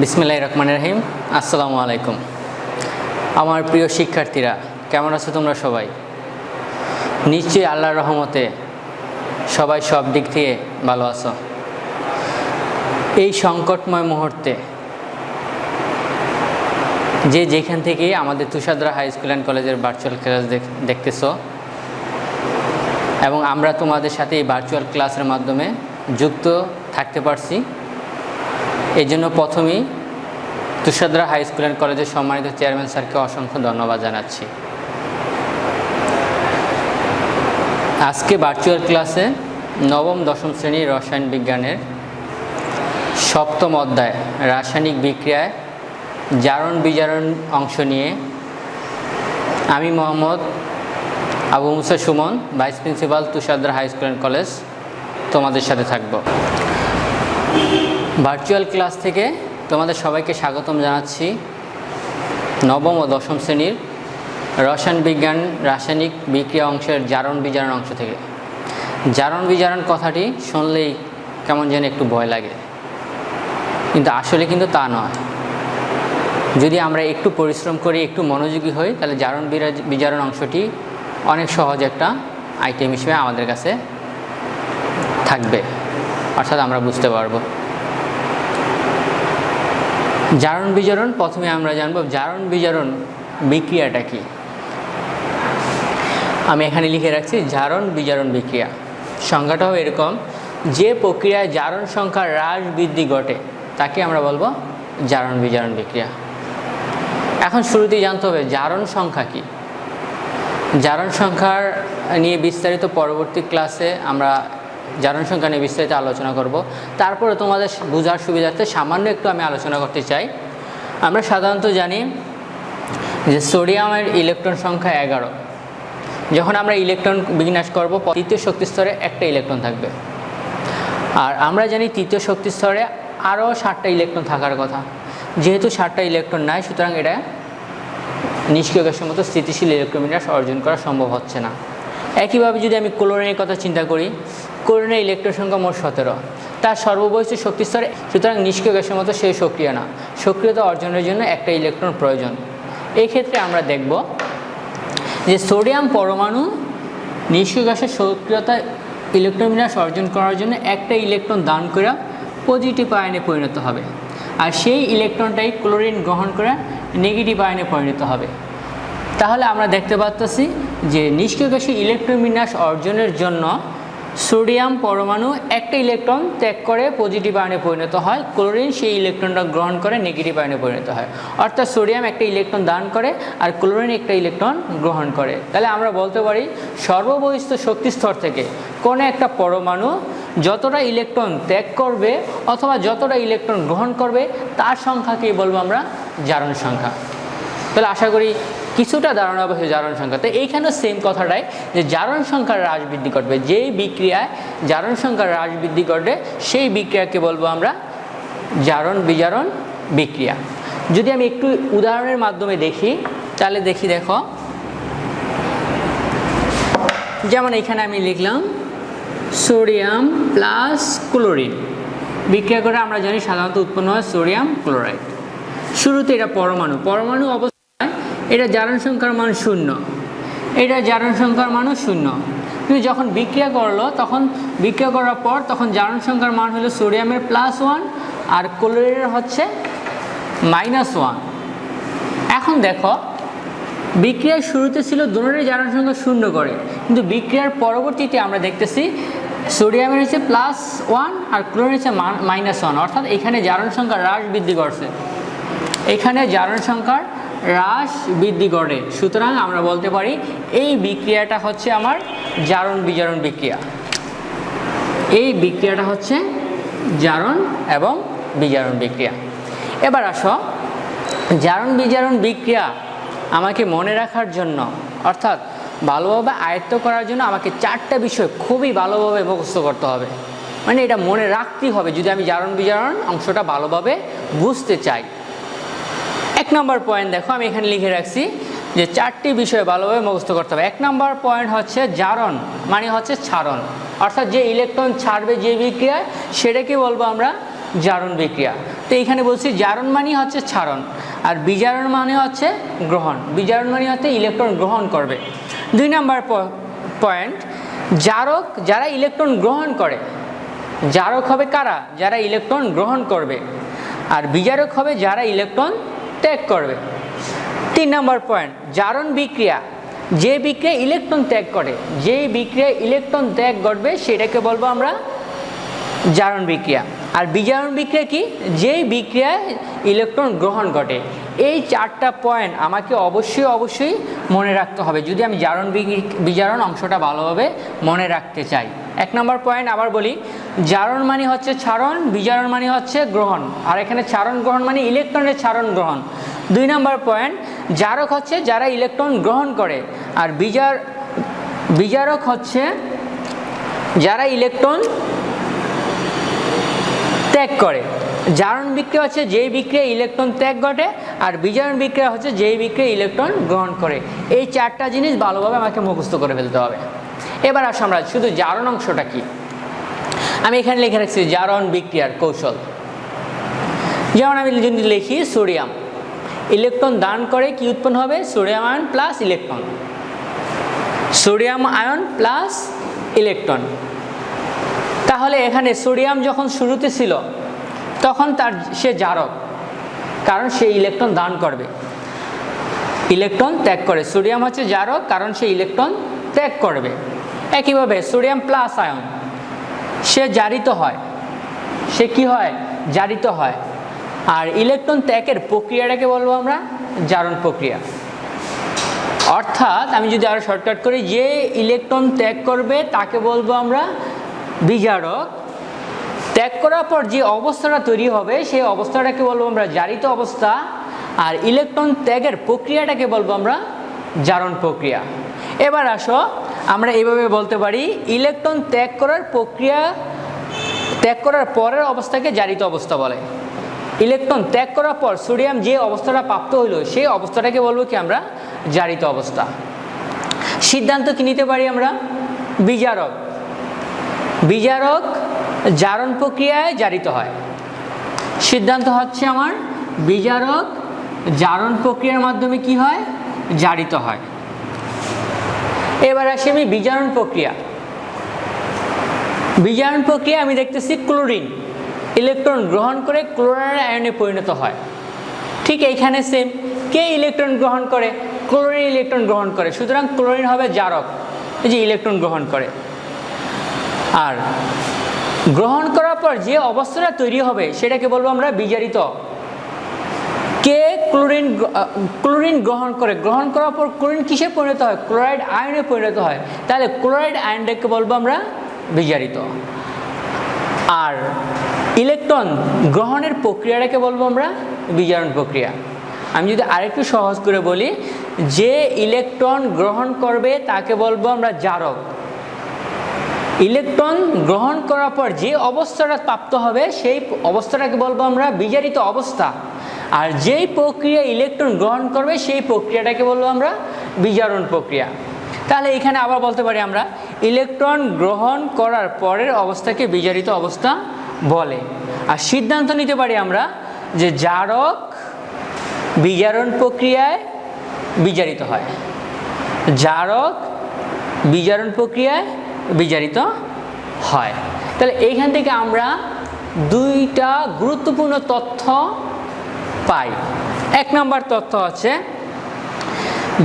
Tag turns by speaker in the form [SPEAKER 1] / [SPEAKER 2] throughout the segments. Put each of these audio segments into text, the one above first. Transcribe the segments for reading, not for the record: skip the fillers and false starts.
[SPEAKER 1] বিসমিল্লাহির রহমানির রহিম। আসসালামু আলাইকুম। আমার প্রিয় শিক্ষার্থীরা, কেমন আছো তোমরা সবাই? নিশ্চয়ই আল্লাহর রহমতে সবাই সব দিক থেকে ভালো আছো। এই সংকটময় মুহূর্তে যে যেখান থেকে আমাদের তুষারধারা হাই স্কুল অ্যান্ড কলেজের ভার্চুয়াল ক্লাস দেখতেছো এবং আমরা তোমাদের সাথে এই ভার্চুয়াল ক্লাসের মাধ্যমে যুক্ত থাকতে পারছি, এই জন্য প্রথমেই তুষারধারা হাই স্কুল অ্যান্ড কলেজের সম্মানিত চেয়ারম্যান স্যারকে অসংখ্য ধন্যবাদ জানাচ্ছি। আজকে ভার্চুয়াল ক্লাসে নবম দশম শ্রেণীর রসায়ন বিজ্ঞানের সপ্তম অধ্যায় রাসায়নিক বিক্রিয়ায় জারণ বিজারণ অংশ নিয়ে আমি Mohammad Abu Musa Sumon, vice principal Tusherdhara high school and college, তোমাদের সাথে থাকব। ভার্চুয়াল ক্লাস থেকে তোমাদের সবাইকে স্বাগতম জানাচ্ছি নবম ও দশম শ্রেণীর রসায়ন বিজ্ঞান রাসায়নিক বিক্রিয়া অংশের জারণ বিজারণ অংশ থেকে। জারণ বিজারণ কথাটি শুনলেই কেমন যেন একটু ভয় লাগে, কিন্তু আসলে কিন্তু তা নয়। যদি আমরা একটু পরিশ্রম করি, একটু মনোযোগী হই, তাহলে জারণ বিজারণ অংশটি অনেক সহজ একটা আইটেম হিসেবে আমাদের কাছে থাকবে, অর্থাৎ আমরা বুঝতে পারবো। জারণ বিজারণ প্রথমে আমরা জানব জারণ বিজারণ বিক্রিয়াটা কি। আমি এখানে লিখে রাখছি জারণ বিজারণ বিক্রিয়া। সংজ্ঞাটাও এরকম, যে প্রক্রিয়ায় জারণ সংখ্যার হ্রাস বৃদ্ধি ঘটে তাকে আমরা বলবো জারণ বিজারণ বিক্রিয়া। এখন শুরুতেই জানতে হবে জারণ সংখ্যা কি। জারণ সংখ্যার নিয়ে বিস্তারিত পরবর্তী ক্লাসে আমরা জারণ সংখ্যা নিয়ে বিস্তারিত আলোচনা করব। তারপরে তোমাদের বোঝার সুবিধার্থে সামান্য একটু আমি আলোচনা করতে চাই। আমরা সাধারণত জানি যে সোডিয়ামের ইলেকট্রন সংখ্যা 11। যখন আমরা ইলেকট্রন বিন্যাস করব, তৃতীয় শক্তি স্তরে একটা ইলেকট্রন থাকবে। আর আমরা জানি তৃতীয় শক্তি স্তরে আরও 7টা ইলেকট্রন থাকার কথা। যেহেতু 7টা ইলেকট্রন নাই, সুতরাং এটা নিষ্ক্রিয় গ্যাসের মতো স্থিতিশীল ইলেকট্রন বিন্যাস অর্জন করা সম্ভব হচ্ছে না। একইভাবে যদি আমি ক্লোরিনের কথা চিন্তা করি, ক্লোরিনের ইলেকট্রন সংখ্যা মোট 17, তার সর্ববহিষ্ঠ শক্তি স্তরে, সুতরাং নিষ্ক্রিয় গ্যাসের মতো সেই সক্রিয় না। সক্রিয়তা অর্জনের জন্য একটা ইলেকট্রন প্রয়োজন। এই ক্ষেত্রে আমরা দেখব যে সোডিয়াম পরমাণু নিষ্ক্রিয় গ্যাসের সক্রিয়তা ইলেকট্রন বিন্যাস অর্জন করার জন্য একটা ইলেকট্রন দান করে পজিটিভ আয়নে পরিণত হবে, আর সেই ইলেকট্রনটাই ক্লোরিন গ্রহণ করে নেগেটিভ আয়নে পরিণত হবে। তাহলে আমরা দেখতে পাচ্ছি যে নিষ্ক্রিয় গ্যাসে ইলেকট্রন বিন্যাস অর্জনের জন্য সোডিয়াম পরমাণু একটা ইলেকট্রন ত্যাগ করে পজিটিভ আয়নে পরিণত হয়, ক্লোরিন সেই ইলেকট্রনটা গ্রহণ করে নেগেটিভ আয়নে পরিণত হয়। অর্থাৎ সোডিয়াম একটা ইলেকট্রন দান করে আর ক্লোরিন একটা ইলেকট্রন গ্রহণ করে। তাহলে আমরা বলতে পারি সর্ববহিষ্ঠ শক্তি স্তর থেকে কোনো একটা পরমাণু যতটা ইলেকট্রন ত্যাগ করবে অথবা যতটা ইলেকট্রন গ্রহণ করবে তার সংখ্যাকেই বলবো আমরা জারণ সংখ্যা। তাহলে আশা করি কিছুটা ধারণা হবে জারণ সংখ্যা। তো এইখানেও সেম কথাটাই, যে জারণ সংখ্যার হ্রাস বৃদ্ধি ঘটবে। যেই বিক্রিয়ায় জারণ সংখ্যার হ্রাস বৃদ্ধি ঘটবে সেই বিক্রিয়াকে বলবো আমরা জারণ বিজারণ বিক্রিয়া। যদি আমি একটু উদাহরণের মাধ্যমে দেখি, তাহলে দেখো, যেমন এখানে আমি লিখলাম সোডিয়াম প্লাস ক্লোরিন বিক্রিয়া করে আমরা জানি সাধারণত উৎপন্ন হয় সোডিয়াম ক্লোরাইড। শুরুতে এটা পরমাণু অবস্থায় এটা জারণ সংখ্যার মান 0, এটা জারণ সংখ্যার মানও 0। কিন্তু যখন বিক্রিয়া করলো, তখন বিক্রিয়া করার পর তখন জারণ সংখ্যার মান হলো সোডিয়ামের +1 আর ক্লোরিনের হচ্ছে -1। এখন দেখো, বিক্রিয়ার শুরুতে ছিল দুটোরই জারণ সংখ্যা 0 করে, কিন্তু বিক্রিয়ার পরবর্তীতে আমরা দেখতেছি সোডিয়ামের হচ্ছে +1 আর ক্লোরিনের হচ্ছে -1, অর্থাৎ এখানে জারণ সংখ্যা হ্রাস বৃদ্ধি করছে, এখানে জারণ সংখ্যার হ্রাস বৃদ্ধি ঘটে। সুতরাং আমরা বলতে পারি এই বিক্রিয়াটা হচ্ছে আমার জারণ বিজারণ বিক্রিয়া। এই বিক্রিয়াটা হচ্ছে জারণ এবং বিজারণ বিক্রিয়া। এবার আসো, জারণ বিজারণ বিক্রিয়া আমাকে মনে রাখার জন্য, অর্থাৎ ভালোভাবে আয়ত্ত করার জন্য আমাকে 4টা বিষয় খুবই ভালোভাবে মুখস্থ করতে হবে। মানে এটা মনে রাখতেই হবে যদি আমি জারণ বিজারণ অংশটা ভালোভাবে বুঝতে চাই। 1 নম্বর পয়েন্ট দেখো, আমি এখানে লিখে রাখছি যে 4টি বিষয় ভালোভাবে মুখস্থ করতে হবে। 1 নম্বর পয়েন্ট হচ্ছে জারণ মানে হচ্ছে ছাড়ন, অর্থাৎ যে ইলেকট্রন ছাড়বে যে বিক্রিয়ায় সেটাকে বলবো আমরা জারণ বিক্রিয়া। তো এখানে বলছি জারণ মানে হচ্ছে ছাড়ন, আর বিজারণ মানে হচ্ছে গ্রহণ। বিজারণ মানে হচ্ছে ইলেকট্রন গ্রহণ করবে। 2 নম্বর পয়েন্ট, জারক যারা ইলেকট্রন গ্রহণ করে, জারক হবে কারা? যারা ইলেকট্রন গ্রহণ করবে, আর বিজারক হবে যারা ইলেকট্রন ত্যাগ করবে। 3 নম্বর পয়েন্ট, জারণ বিক্রিয়া, যে বিক্রিয়া ইলেকট্রন ত্যাগ করে, যেই বিক্রিয়া ইলেকট্রন ত্যাগ ঘটবে সেটাকে বলবো আমরা জারণ বিক্রিয়া। আর বিজারণ বিক্রিয়া কি? যেই বিক্রিয়ায় ইলেকট্রন গ্রহণ ঘটে। এই 4টা পয়েন্ট আমাকে অবশ্যই মনে রাখতে হবে যদি আমি জারণ বিজারণ অংশটা ভালোভাবে মনে রাখতে চাই। 1 নম্বর পয়েন্ট আবার বলি, জারণ মানে হচ্ছে ছাড়ন, বিজারণ মানে হচ্ছে গ্রহণ, আর এখানে ছাড়ন গ্রহণ মানে ইলেকট্রনের ছাড়ন গ্রহণ। 2 নম্বর পয়েন্ট, জারক হচ্ছে যারা ইলেকট্রন গ্রহণ করে, আর বিজারক হচ্ছে যারা ইলেকট্রন ত্যাগ করে। জারণ বিক্রিয়া হচ্ছে যেই বিক্রিয়া ইলেকট্রন ত্যাগ ঘটে, আর বিজারণ বিক্রিয়া হচ্ছে যেই বিক্রিয়া ইলেকট্রন গ্রহণ করে। এই 4টা জিনিস ভালোভাবে আমাকে মুখস্থ করে ফেলতে হবে। এবার আসো আমরা শুধু জারণ অংশটা কি, আমি এখানে লিখে রাখছি জারণ বিক্রিয়ার কৌশল। যেমন আমি যদি লিখি সোডিয়াম ইলেকট্রন দান করে, কি উৎপন্ন হবে? Sodium ion plus electron, sodium ion plus electron. তাহলে এখানে সোডিয়াম যখন শুরুতে ছিল তখন সে জারক, কারণ সে ইলেকট্রন দান করবে, ইলেকট্রন ত্যাগ করে। সোডিয়াম হচ্ছে জারক কারণ সে ইলেকট্রন ত্যাগ করবে। একইভাবে সোডিয়াম প্লাস আয়ন, সে জারিত হয়, সে কি হয়? জারিত হয়। আর ইলেকট্রন ত্যাগের প্রক্রিয়াটাকে বলবো আমরা জারণ প্রক্রিয়া। অর্থাৎ আমি যদি আরো শর্টকাট করি, যে ইলেকট্রন ত্যাগ করবে তাকে বলবো আমরা বিজারক। ত্যাগ করার পর যে অবস্থাটা তৈরি হবে সেই অবস্থাটাকে বলবো আমরা জারিত অবস্থা, আর ইলেকট্রন ত্যাগের প্রক্রিয়াটাকে বলবো আমরা জারণ প্রক্রিয়া। এবার আসো আমরা এইভাবে বলতে পারি, ইলেকট্রন ত্যাগ করার প্রক্রিয়া, ত্যাগ করার পরের অবস্থাকে জারিত অবস্থা বলে। ইলেকট্রন ত্যাগ করার পর সোডিয়াম যে অবস্থাটা প্রাপ্ত হইল সেই অবস্থাটাকে বলবো কি আমরা জারিত অবস্থা। সিদ্ধান্ত কি নিতে পারি আমরা? বিজারক, বিজারক জারণ প্রক্রিয়ায় জারিত হয়। সিদ্ধান্ত হচ্ছে আমার বিজারক জারণ প্রক্রিয়ার মাধ্যমে কি হয়? জারিত হয়। এবার আসি আমি বিজারণ প্রক্রিয়া। বিজারণ প্রক্রিয়া আমি দেখতেছি ক্লোরিন ইলেকট্রন গ্রহণ করে ক্লোরাইড আয়নে পরিণত হয়। ঠিক এইখানে সেম, কে ইলেকট্রন গ্রহণ করে? ক্লোরিন ইলেকট্রন গ্রহণ করে, সুতরাং ক্লোরিন হবে জারক, এই যে ইলেকট্রন গ্রহণ করে। আর গ্রহণ করার পর যে অবস্থাটা তৈরি হবে সেটাকে বলবো আমরা বিজারিত। কে ক্লোরিন গ্রহণ করে, গ্রহণ করার পর ক্লোরিন কিসে পরিণত হয়? ক্লোরাইড আয়নে পরিণত হয়, তাহলে ক্লোরাইড আয়নটাকে বলবো আমরা বিজারিত। আর ইলেকট্রন গ্রহণের প্রক্রিয়াটাকে বলবো আমরা বিজারণ প্রক্রিয়া। আমি যদি আরেকটু সহজ করে বলি, যে ইলেকট্রন গ্রহণ করবে তাকে বলবো আমরা জারক। ইলেকট্রন গ্রহণ করার পর যে অবস্থাটা প্রাপ্ত হবে সেই অবস্থাটাকে বলবো আমরা বিজারিত অবস্থা, আর যেই প্রক্রিয়া ইলেকট্রন গ্রহণ করবে সেই প্রক্রিয়াটাকে বলবো আমরা বিজারণ প্রক্রিয়া। তাহলে এখানে আবার বলতে পারি আমরা ইলেকট্রন গ্রহণ করার পরের অবস্থাকে বিজারিত অবস্থা বলে। আর সিদ্ধান্ত নিতে পারি আমরা যে জারক বিজারণ প্রক্রিয়ায় বিজারিত হয়, জারক বিজারণ প্রক্রিয়ায় বিজারিত হয়। তাহলে এইখান থেকে আমরা 2টা গুরুত্বপূর্ণ তথ্য পাই। 1 নম্বর তথ্য হচ্ছে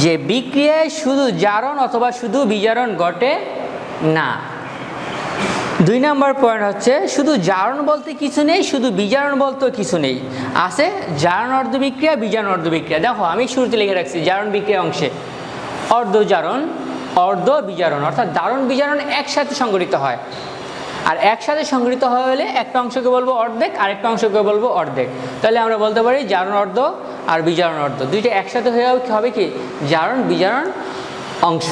[SPEAKER 1] যে বিক্রিয়ায় শুধু জারণ অথবা শুধু বিজারণ ঘটে না। 2 নম্বর পয়েন্ট হচ্ছে শুধু জারণ বলতে কিছু নেই, শুধু বিজারণ বলতেও কিছু নেই, আছে জারণ অর্ধ বিক্রিয়া, বিজারণ অর্ধ বিক্রিয়া। দেখো আমি শুরুতে লিখে রাখছি জারণ বিক্রিয়া অংশে অর্ধ জারণ অর্ধ বিজারণ, অর্থাৎ জারণ বিজারণ একসাথে সংঘটিত হয়। আর একসাথে সংঘটিত হলে একটা অংশকে বলবো অর্ধেক, আরেকটা অংশকে বলবো অর্ধেক। তাহলে আমরা বলতে পারি জারণ অর্ধ আর বিজারণ অর্ধ, দুইটা একসাথে হয়ে হবে কি জারণ বিজারণ অংশ।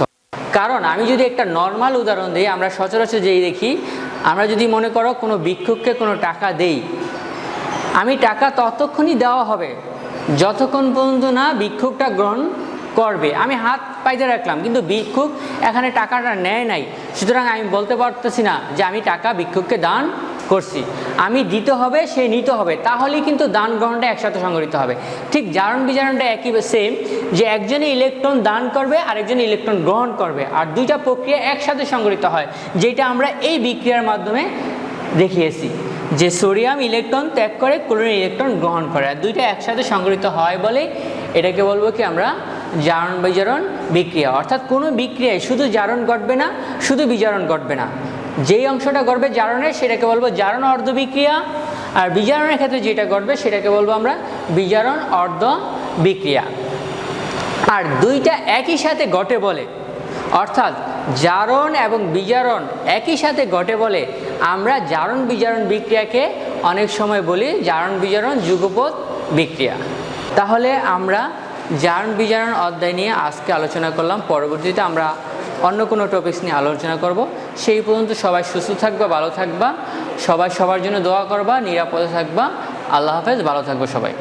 [SPEAKER 1] কারণ আমি যদি একটা নর্মাল উদাহরণ দিই, আমরা সচরাচর যেই দেখি, আমরা যদি মনে করো কোনো ভিক্ষুককে কোনো টাকা দেই, আমি টাকা ততক্ষণই দেওয়া হবে যতক্ষণ পর্যন্ত না ভিক্ষুকটা গ্রহণ করবে। আমি হাত পাইতে রাখলাম কিন্তু ভিক্ষুক এখানে টাকাটা নেয় নাই, সুতরাং আমি বলতে পারতেছি না যে আমি টাকা ভিক্ষুককে দান করছি। আমি দিতে হবে, সে নিতে হবে, তাহলেই কিন্তু দান গ্রহণটা একসাথে সংঘটিত হবে। ঠিক জারণ বিজারণটা একই সেম, যে একজনে ইলেকট্রন দান করবে আরেকজনে ইলেকট্রন গ্রহণ করবে, আর দুইটা প্রক্রিয়া একসাথে সংঘটিত হয়, যেটা আমরা এই বিক্রিয়ার মাধ্যমে দেখিয়েছি, যে সোডিয়াম ইলেকট্রন ত্যাগ করে ক্লোরিন ইলেকট্রন গ্রহণ করে, আর দুইটা একসাথে সংঘটিত হয় বলে এটাকে বলবো কি আমরা জারণ বিজারণ বিক্রিয়া। অর্থাৎ কোনো বিক্রিয়ায় শুধু জারণ ঘটবে না, শুধু বিজারণ ঘটবে না, যেই অংশটা ঘটবে জারণের সেটাকে বলবো জারণ অর্ধ বিক্রিয়া, আর বিজারণের ক্ষেত্রে যেটা ঘটবে সেটাকে বলবো আমরা বিজারণ অর্ধ বিক্রিয়া। আর দুইটা একই সাথে ঘটে বলে, অর্থাৎ জারণ এবং বিজারণ একই সাথে ঘটে বলে আমরা জারণ বিজারণ বিক্রিয়াকে অনেক সময় বলি জারণ বিজারণ যুগপৎ বিক্রিয়া। তাহলে আমরা জারণ বিজারণ অধ্যায় নিয়ে আজকে আলোচনা করলাম, পরবর্তীতে আমরা অন্য কোনো টপিকস নিয়ে আলোচনা করব। সেই পর্যন্ত সবাই সুস্থ থাকবা, ভালো থাকবা, সবাই সবার জন্য দোয়া করবা, নিরাপদে থাকবা। আল্লাহ হাফেজ, ভালো থাকবো সবাই।